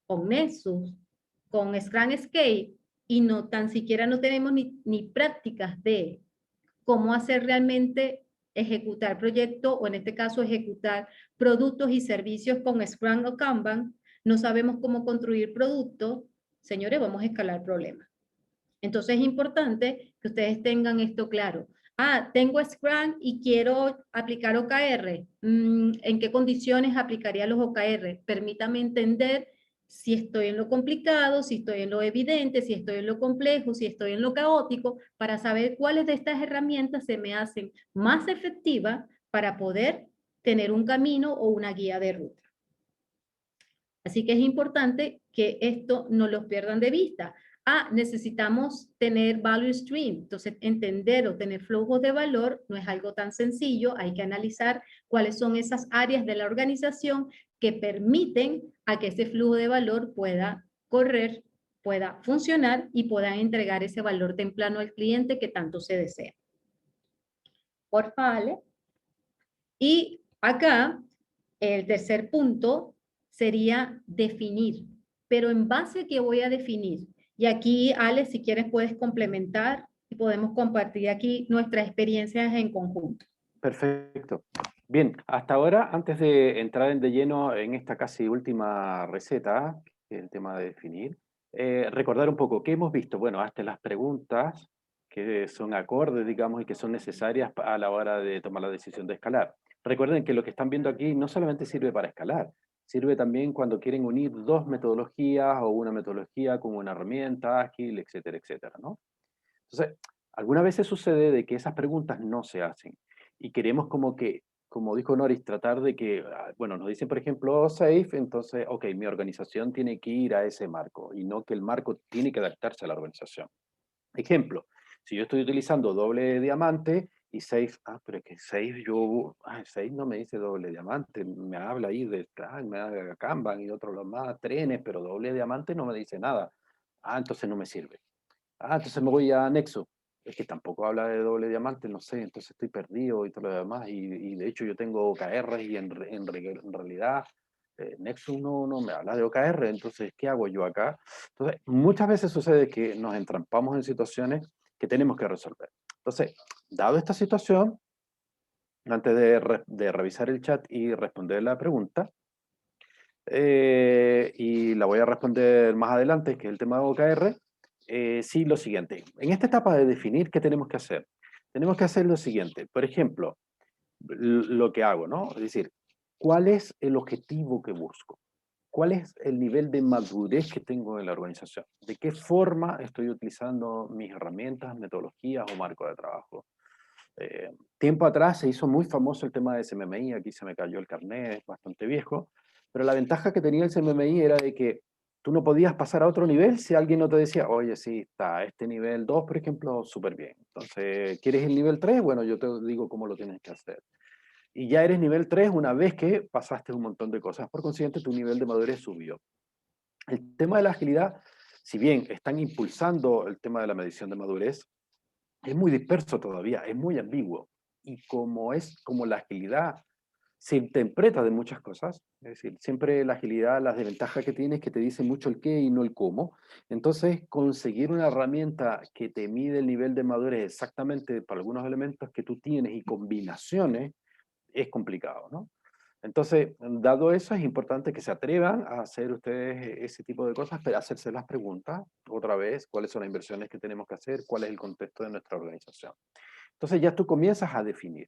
con Nexus, con Scrum Scale, y no tan siquiera no tenemos ni prácticas de cómo hacer realmente ejecutar proyectos, o en este caso ejecutar productos y servicios con Scrum o Kanban, no sabemos cómo construir productos, señores, vamos a escalar problemas. Entonces es importante que ustedes tengan esto claro. Ah, tengo Scrum y quiero aplicar OKR. ¿En qué condiciones aplicaría los OKR? Permítame entender si estoy en lo complicado, si estoy en lo evidente, si estoy en lo complejo, si estoy en lo caótico, para saber cuáles de estas herramientas se me hacen más efectivas para poder tener un camino o una guía de ruta. Así que es importante que esto no los pierdan de vista. Ah, necesitamos tener value stream. Entonces, entender o tener flujos de valor no es algo tan sencillo. Hay que analizar cuáles son esas áreas de la organización que permiten a que ese flujo de valor pueda correr, pueda funcionar y puedan entregar ese valor temprano al cliente que tanto se desea. Por favor. Y acá, el tercer punto sería definir. Pero ¿en base a qué voy a definir? Y aquí, Alex, si quieres puedes complementar y podemos compartir aquí nuestras experiencias en conjunto. Perfecto. Bien, hasta ahora, antes de entrar de lleno en esta casi última receta, que es el tema de definir, recordar un poco qué hemos visto. Bueno, hasta las preguntas que son acordes, digamos, y que son necesarias a la hora de tomar la decisión de escalar. Recuerden que lo que están viendo aquí no solamente sirve para escalar, sirve también cuando quieren unir dos metodologías o una metodología con una herramienta ágil, etcétera, etcétera, ¿no? Entonces, algunas veces sucede de que esas preguntas no se hacen y queremos como que, como dijo Norris, tratar de que, bueno, nos dicen por ejemplo SAFe, entonces, ok, mi organización tiene que ir a ese marco y no que el marco tiene que adaptarse a la organización. Ejemplo, si yo estoy utilizando doble diamante y SAFe, pero es que SAFe SAFe no me dice doble diamante, me habla ahí de me habla Kanban y otros más, trenes, pero doble diamante no me dice nada. Entonces no me sirve. Entonces me voy a Nexo. Es que tampoco habla de doble diamante, no sé, entonces estoy perdido y todo lo demás. Y de hecho yo tengo OKR y en realidad Nexus no me habla de OKR, entonces ¿qué hago yo acá? Entonces muchas veces sucede que nos entrampamos en situaciones que tenemos que resolver. Entonces, dado esta situación, antes de revisar el chat y responder la pregunta, y la voy a responder más adelante, que es el tema de OKR. Sí, lo siguiente. En esta etapa de definir qué tenemos que hacer, tenemos que hacer lo siguiente. Por ejemplo, lo que hago, ¿no? Es decir, ¿cuál es el objetivo que busco? ¿Cuál es el nivel de madurez que tengo en la organización? ¿De qué forma estoy utilizando mis herramientas, metodologías o marco de trabajo? Tiempo atrás se hizo muy famoso el tema de SMMI, aquí se me cayó el carnet, es bastante viejo, pero la ventaja que tenía el SMMI era de que tú no podías pasar a otro nivel si alguien no te decía, oye, sí, está este nivel 2 por ejemplo, súper bien. Entonces, ¿quieres el nivel 3? Bueno, yo te digo cómo lo tienes que hacer. Y ya eres nivel 3 una vez que pasaste un montón de cosas. Por consiguiente, tu nivel de madurez subió. El tema de la agilidad, si bien están impulsando el tema de la medición de madurez, es muy disperso todavía, es muy ambiguo. Y como la agilidad se interpreta de muchas cosas, es decir, siempre la agilidad, las desventajas que tiene es que te dice mucho el qué y no el cómo. Entonces, conseguir una herramienta que te mide el nivel de madurez exactamente para algunos elementos que tú tienes y combinaciones es complicado, ¿no? Entonces, dado eso, es importante que se atrevan a hacer ustedes ese tipo de cosas, pero hacerse las preguntas otra vez, cuáles son las inversiones que tenemos que hacer, cuál es el contexto de nuestra organización. Entonces ya tú comienzas a definir.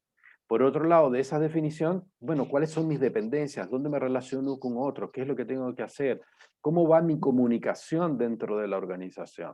Por otro lado, de esa definición, bueno, ¿cuáles son mis dependencias? ¿Dónde me relaciono con otros? ¿Qué es lo que tengo que hacer? ¿Cómo va mi comunicación dentro de la organización?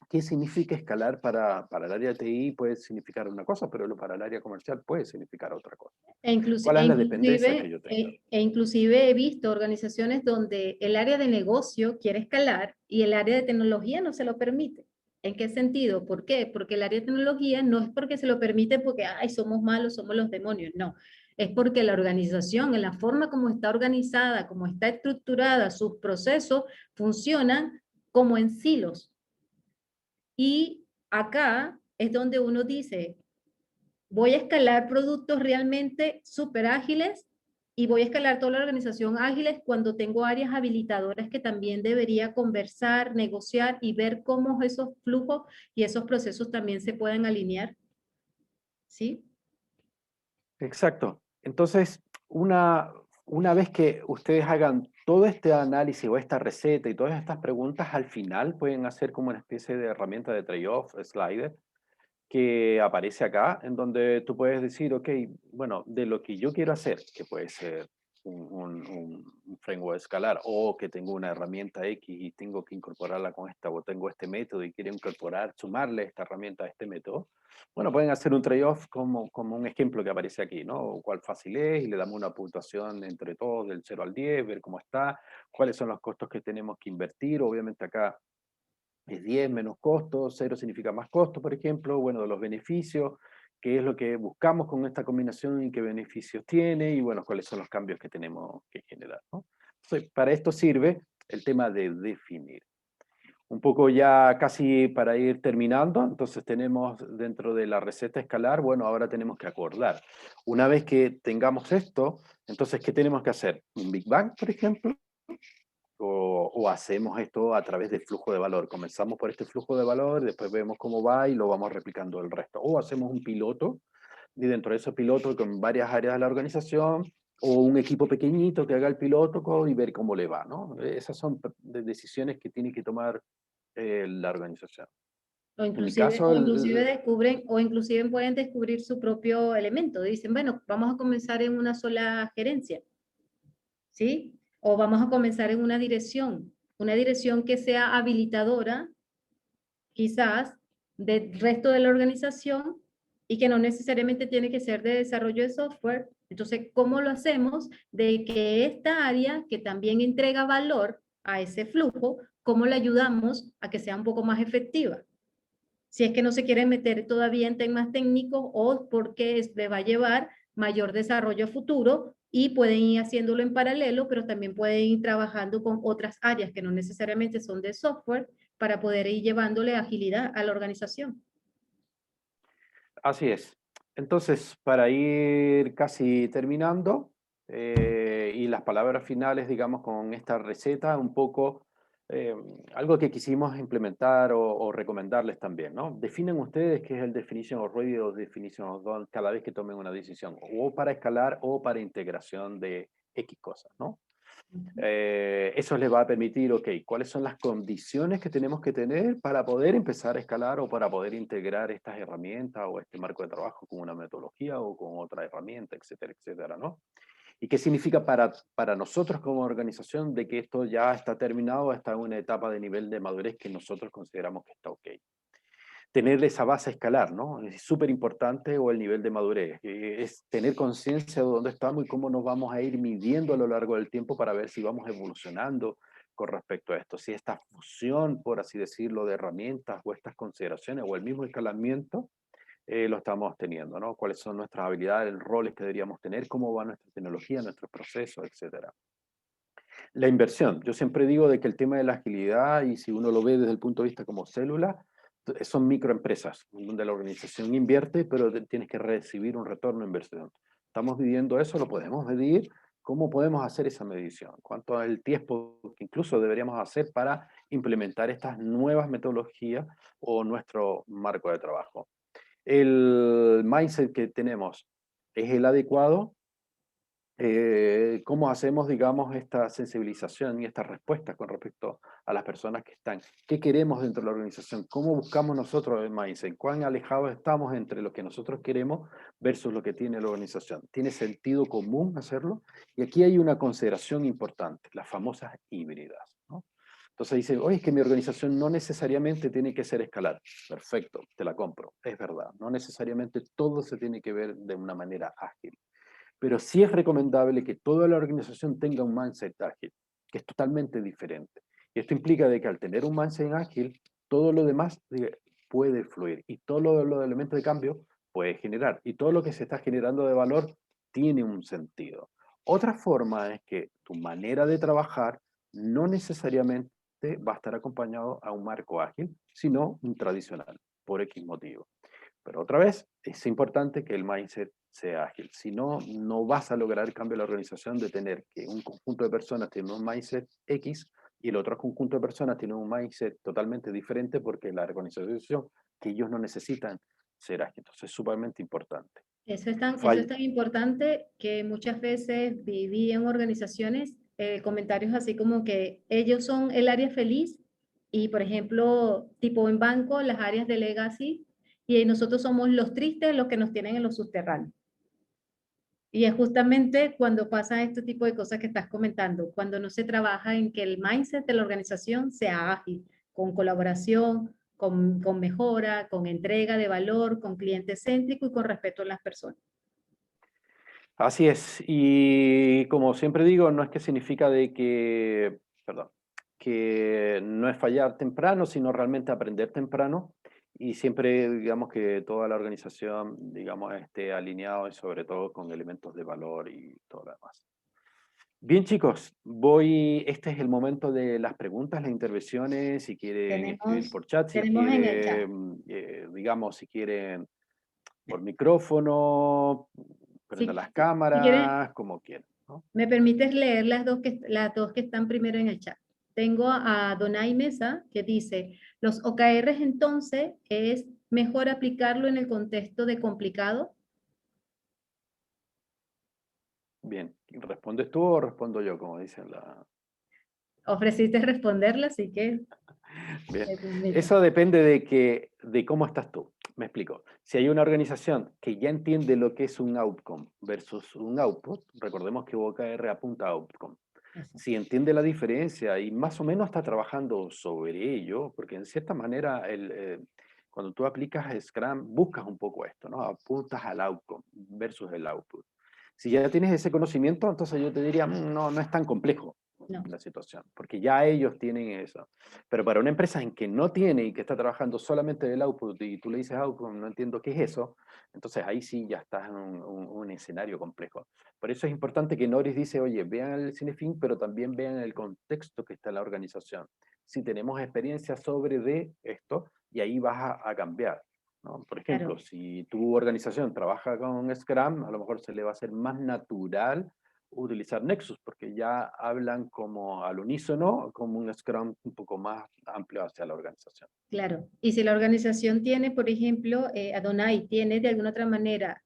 ¿Qué significa escalar para el área de TI? Puede significar una cosa, pero para el área comercial puede significar otra cosa. E, ¿Cuál es la dependencia que yo tengo? inclusive he visto organizaciones donde el área de negocio quiere escalar y el área de tecnología no se lo permite. ¿En qué sentido? ¿Por qué? Porque el área de tecnología no es porque se lo permite porque, ay, somos malos, somos los demonios. No, es porque la organización, en la forma como está organizada, como está estructurada, sus procesos funcionan como en silos. Y acá es donde uno dice, voy a escalar productos realmente súper ágiles y voy a escalar toda la organización ágiles cuando tengo áreas habilitadoras que también debería conversar, negociar y ver cómo esos flujos y esos procesos también se pueden alinear. ¿Sí? Exacto. Entonces, una vez que ustedes hagan todo este análisis o esta receta y todas estas preguntas, al final pueden hacer como una especie de herramienta de trade-off, slider, que aparece acá, en donde tú puedes decir, ok, bueno, de lo que yo quiero hacer, que puede ser un framework escalar, o que tengo una herramienta X y tengo que incorporarla con esta, o tengo este método y quiero incorporar, sumarle esta herramienta a este método, bueno, pueden hacer un trade-off como un ejemplo que aparece aquí, ¿no? Cuál fácil es, y le damos una puntuación entre todos del 0 al 10, ver cómo está, cuáles son los costos que tenemos que invertir, obviamente acá es 10 menos costos, 0 significa más costo, por ejemplo, bueno, de los beneficios, qué es lo que buscamos con esta combinación y qué beneficios tiene, y bueno, cuáles son los cambios que tenemos que generar, ¿no? Entonces, para esto sirve el tema de definir. Un poco ya casi para ir terminando, entonces tenemos dentro de la receta escalar, bueno, ahora tenemos que acordar. Una vez que tengamos esto, entonces, ¿qué tenemos que hacer? ¿Un Big Bang, por ejemplo? O hacemos esto a través del flujo de valor. Comenzamos por este flujo de valor, después vemos cómo va y lo vamos replicando el resto. O hacemos un piloto y dentro de ese piloto con varias áreas de la organización o un equipo pequeñito que haga el piloto y ver cómo le va, ¿no? Esas son decisiones que tiene que tomar la organización. En mi caso, O inclusive pueden descubrir su propio elemento. Dicen, bueno, vamos a comenzar en una sola gerencia. ¿Sí? O vamos a comenzar en una dirección que sea habilitadora, quizás, del resto de la organización y que no necesariamente tiene que ser de desarrollo de software. Entonces, ¿cómo lo hacemos de que esta área que también entrega valor a ese flujo, cómo le ayudamos a que sea un poco más efectiva? Si es que no se quieren meter todavía en temas técnicos o porque le va a llevar mayor desarrollo futuro y pueden ir haciéndolo en paralelo, pero también pueden ir trabajando con otras áreas que no necesariamente son de software para poder ir llevándole agilidad a la organización. así es. Entonces, para ir casi terminando, y las palabras finales, digamos, con esta receta, un poco eh, algo que quisimos implementar o recomendarles también, ¿no? Definen ustedes qué es el definition of ready o definition of done cada vez que tomen una decisión, o para escalar o para integración de X cosas, ¿no? Eso les va a permitir, ok, cuáles son las condiciones que tenemos que tener para poder empezar a escalar o para poder integrar estas herramientas o este marco de trabajo con una metodología o con otra herramienta, etcétera, etcétera, ¿no? ¿Y qué significa para nosotros como organización de que esto ya está terminado, está en una etapa de nivel de madurez que nosotros consideramos que está ok? Tener esa base a escalar, ¿no? Es súper importante, o el nivel de madurez. Es tener conciencia de dónde estamos y cómo nos vamos a ir midiendo a lo largo del tiempo para ver si vamos evolucionando con respecto a esto. Si esta fusión, por así decirlo, de herramientas o estas consideraciones o el mismo escalamiento, lo estamos teniendo, ¿no? Cuáles son nuestras habilidades, los roles que deberíamos tener, cómo va nuestra tecnología, nuestros procesos, etcétera. La inversión. Yo siempre digo de que el tema de la agilidad, y si uno lo ve desde el punto de vista como célula, son microempresas, donde la organización invierte, pero tienes que recibir un retorno de inversión. Estamos midiendo eso, lo podemos medir. ¿Cómo podemos hacer esa medición? ¿Cuánto es el tiempo que incluso deberíamos hacer para implementar estas nuevas metodologías o nuestro marco de trabajo? ¿El mindset que tenemos es el adecuado? cómo hacemos, digamos, esta sensibilización y esta respuesta con respecto a las personas que están. ¿Qué queremos dentro de la organización? ¿Cómo buscamos nosotros el mindset? ¿Cuán alejados estamos entre lo que nosotros queremos versus lo que tiene la organización? ¿Tiene sentido común hacerlo? Y aquí hay una consideración importante, las famosas híbridas, ¿no? Entonces dice, oye, es que mi organización no necesariamente tiene que ser escalar. Perfecto, te la compro, es verdad. No necesariamente todo se tiene que ver de una manera ágil. Pero sí es recomendable que toda la organización tenga un mindset ágil, que es totalmente diferente. Y esto implica de que al tener un mindset ágil, todo lo demás puede fluir y todos los elementos de cambio puede generar. Y todo lo que se está generando de valor tiene un sentido. Otra forma es que tu manera de trabajar no necesariamente va a estar acompañado a un marco ágil, sino un tradicional, por X motivo. Pero otra vez, es importante que el mindset sea ágil. Si no, no vas a lograr el cambio de la organización de tener que un conjunto de personas tiene un mindset X y el otro conjunto de personas tiene un mindset totalmente diferente porque la organización que ellos no necesitan ser ágil. Entonces es sumamente importante. Eso es tan importante que muchas veces viví en organizaciones comentarios así como que ellos son el área feliz y, por ejemplo, tipo en banco, las áreas de legacy, y nosotros somos los tristes, los que nos tienen en los subterráneos. Y es justamente cuando pasa este tipo de cosas que estás comentando, cuando no se trabaja en que el mindset de la organización sea ágil, con colaboración, con mejora, con entrega de valor, con cliente céntrico y con respeto a las personas. Así es. Y como siempre digo, no es que significa de que, perdón, que no es fallar temprano, sino realmente aprender temprano. Y siempre, digamos, que toda la organización, digamos, esté alineado y sobre todo con elementos de valor y todo lo demás. Bien, chicos, este es el momento de las preguntas, las intervenciones, si quieren escribir Tenemos, por chat, si tenemos en el chat. quieren, digamos, si quieren por micrófono, prenda Si, las si quieren, cámaras, como quieran, ¿no? me permites leer las dos que están primero en el chat. Tengo a Donay Mesa que dice, los OKRs entonces es mejor aplicarlo en el contexto de complicado. Bien, ¿respondes tú o respondo yo, como dicen la... Ofreciste responderla, así que Bien, te permito. eso depende de cómo estás tú. Me explico. Si hay una organización que ya entiende lo que es un outcome versus un output, recordemos que OKR apunta a outcome. Si entiende la diferencia y más o menos está trabajando sobre ello, porque en cierta manera cuando tú aplicas Scrum buscas un poco esto, ¿no? Apuntas al outcome versus el output. Si ya tienes ese conocimiento, entonces yo te diría, no, no es tan complejo No, la situación, porque ya ellos tienen eso. Pero para una empresa en que no tiene y que está trabajando solamente del output y tú le dices output, no entiendo qué es eso, entonces ahí sí ya estás en un escenario complejo. Por eso es importante que Norris dice, oye, vean el Cinefin, pero también vean el contexto que está en la organización. Si tenemos experiencia sobre de esto, y ahí vas a cambiar, ¿no? Por ejemplo, claro. si tu organización trabaja con Scrum, a lo mejor se le va a hacer más natural utilizar Nexus, porque ya hablan como al unísono, como un Scrum un poco más amplio hacia la organización. Claro, y si la organización tiene, por ejemplo, Adonai tiene de alguna otra manera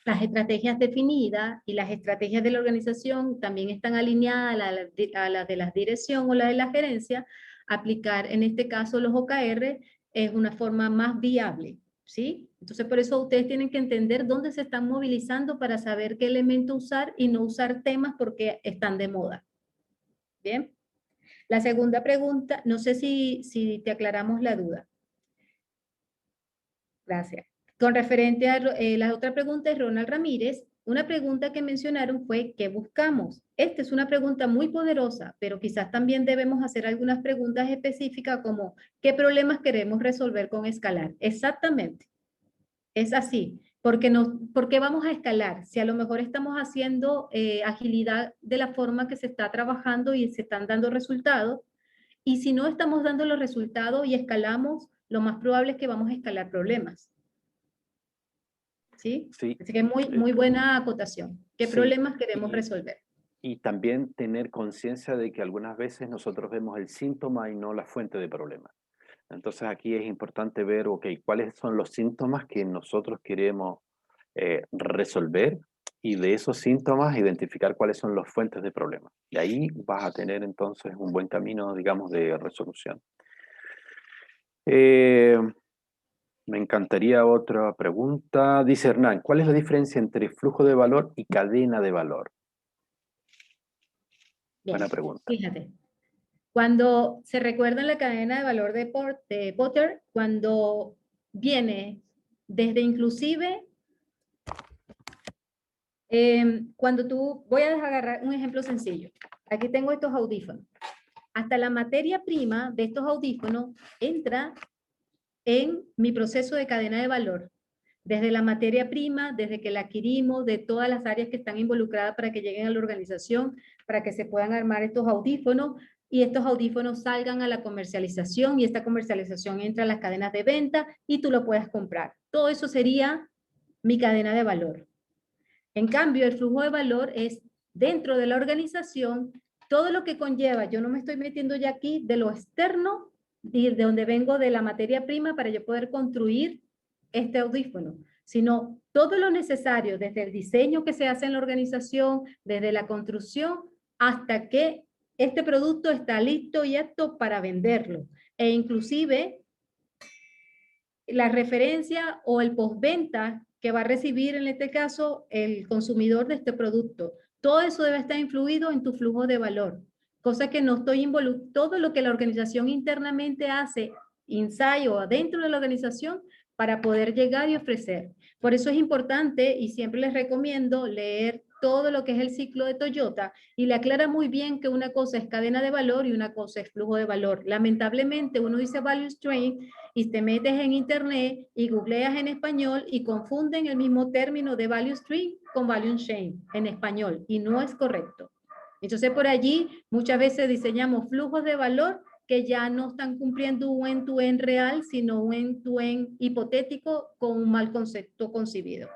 las estrategias definidas y las estrategias de la organización también están alineadas a la de la dirección o la de la gerencia, aplicar en este caso los OKR es una forma más viable, ¿sí? Entonces por eso ustedes tienen que entender dónde se están movilizando para saber qué elemento usar y no usar temas porque están de moda. ¿Bien? La segunda pregunta, no sé si te aclaramos la duda. Gracias. Con referente a la otra pregunta de Ronald Ramírez, una pregunta que mencionaron fue ¿qué buscamos? Esta es una pregunta muy poderosa, pero quizás también debemos hacer algunas preguntas específicas como ¿qué problemas queremos resolver con escalar? Exactamente, es así. ¿Por qué vamos a escalar? Si a lo mejor estamos haciendo agilidad de la forma que se está trabajando y se están dando resultados, y si no estamos dando los resultados y escalamos, lo más probable es que vamos a escalar problemas. ¿Sí? Sí, Así que muy, eh, muy buena acotación. ¿Qué sí. problemas queremos Y, resolver? y también tener conciencia de que algunas veces nosotros vemos el síntoma y no la fuente de problema. Entonces aquí es importante ver, ok, cuáles son los síntomas que nosotros queremos resolver Y de esos síntomas, identificar cuáles son las fuentes de problemas. Y ahí vas a tener entonces un buen camino, digamos, de resolución. Me encantaría otra pregunta. Dice Hernán, ¿cuál es la diferencia entre flujo de valor y cadena de valor? Bien, Buena pregunta. fíjate. Cuando se recuerda en la cadena de valor de Potter, cuando viene desde inclusive, cuando tú, voy a agarrar un ejemplo sencillo. Aquí tengo estos audífonos. Hasta la materia prima de estos audífonos entra en mi proceso de cadena de valor. Desde la materia prima, desde que la adquirimos, de todas las áreas que están involucradas para que lleguen a la organización, para que se puedan armar estos audífonos y estos audífonos salgan a la comercialización y esta comercialización entra a las cadenas de venta y tú lo puedes comprar. Todo eso sería mi cadena de valor. En cambio, el flujo de valor es dentro de la organización, todo lo que conlleva, yo no me estoy metiendo ya aquí de lo externo, de donde vengo de la materia prima para yo poder construir este audífono, sino todo lo necesario, desde el diseño que se hace en la organización, desde la construcción, hasta que este producto está listo y apto para venderlo. E inclusive la referencia o el postventa que va a recibir en este caso el consumidor de este producto. Todo eso debe estar influido en tu flujo de valor, cosa que no estoy involucrado. Todo lo que la organización internamente hace, ensayo adentro de la organización para poder llegar y ofrecer. Por eso es importante y siempre les recomiendo leer todo lo que es el ciclo de Toyota y le aclara muy bien que una cosa es cadena de valor y una cosa es flujo de valor. Lamentablemente uno dice value stream y te metes en internet y googleas en español y confunden el mismo término de value stream con value chain en español y no es correcto. Entonces por allí muchas veces diseñamos flujos de valor que ya no están cumpliendo un end-to-end real, sino un end-to-end hipotético con un mal concepto concibido.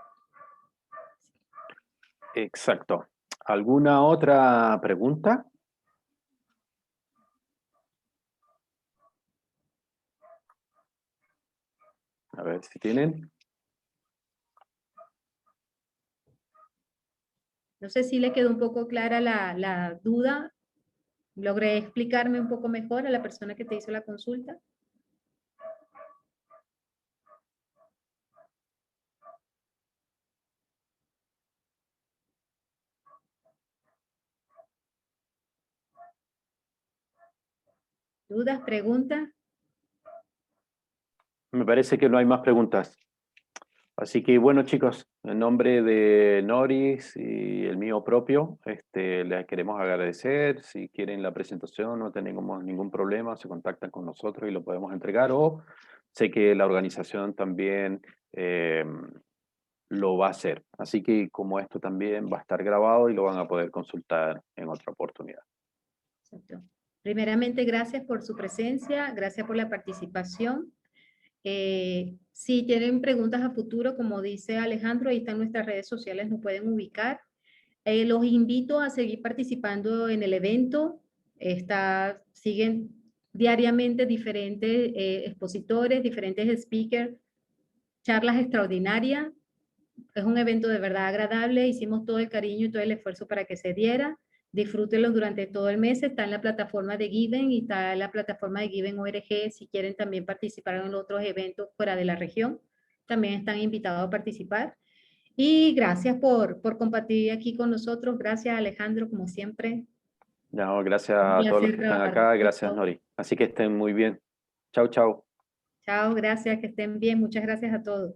Exacto. ¿Alguna otra pregunta? A ver si tienen. No sé si le quedó un poco clara la duda. ¿Logré explicarme un poco mejor a la persona que te hizo la consulta? ¿Dudas, preguntas? Me parece que no hay más preguntas. Así que bueno, chicos, en nombre de Noris y el mío propio, les queremos agradecer. Si quieren la presentación, no tenemos ningún problema, se contactan con nosotros y lo podemos entregar. O sé que la organización también lo va a hacer. Así que como esto también va a estar grabado y lo van a poder consultar en otra oportunidad. Exacto. Primeramente, gracias por su presencia, gracias por la participación. Si tienen preguntas a futuro, como dice Alejandro, ahí están nuestras redes sociales, nos pueden ubicar. Los invito a seguir participando en el evento. Siguen diariamente diferentes expositores, diferentes speakers, charlas extraordinarias. Es un evento de verdad agradable. Hicimos todo el cariño y todo el esfuerzo para que se diera. Disfrútenlo durante todo el mes. Está en la plataforma de Given y está en la plataforma de Given ORG. Si quieren también participar en otros eventos fuera de la región, también están invitados a participar. Y gracias por compartir aquí con nosotros. Gracias, Alejandro, como siempre. No, gracias Un a todos los placer que están trabajar acá, gracias juntos. Nori. Así que estén muy bien. Chau, chau. Chao, gracias, que estén bien. Muchas gracias a todos.